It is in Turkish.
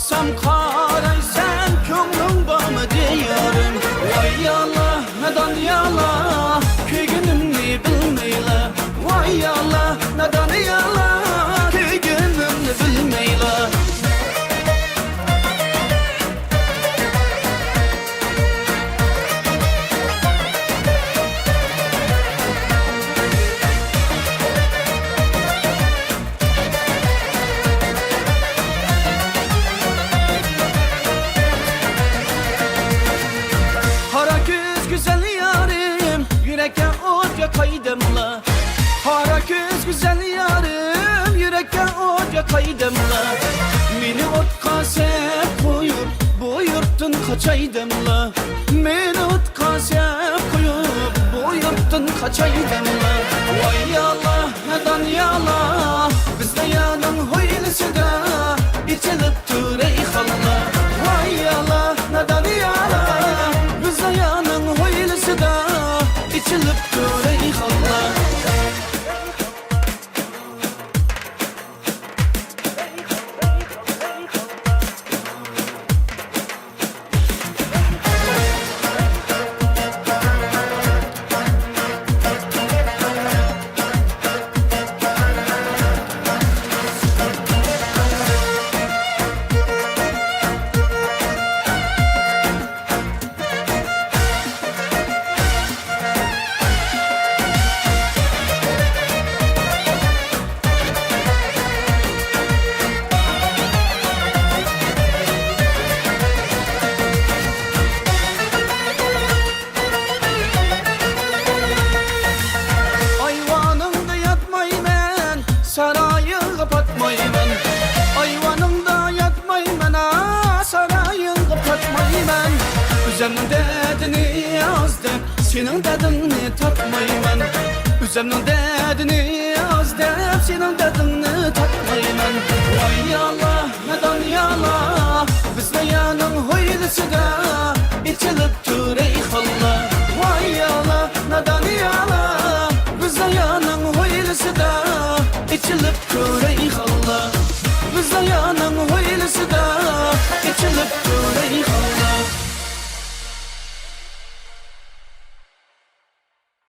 baksam karaysen kömrüm bana diyorum. Vay Allah neden yala köyünümni bilmeyle. Vay Allah neden yala köyünümni bilmeyle. Güzel yarim, yürekte ot yakaydımla. Hara göz güzel yarim, yürekte ot yakaydımla. Meni ot kasep koyup, bu yurttan kaçaydımla. Meni ot kasep koyup, bu yurttan kaçaydımla. Vay Allah, neden yala, bizde yanın hoylisi de içilip türey halla. Vay Allah, neden yala, bizde yanın hoylisi de içilip türey halla. Sarayı kapatmayman, ayvanımda yatmayman, sarayı kapatmayman. Üzümün derdini yazdım, senin derdini tatmayman. Üzümün derdini yazdım, senin derdini tatmayman. Vay Allah, neden yala, bizde yanın hoylisi de içilip türey halla. Vay Allah, neden yala, bizde yanın hoylisi de İçilip körey halla. Bizde yanın hoylisi de içilip körey halla.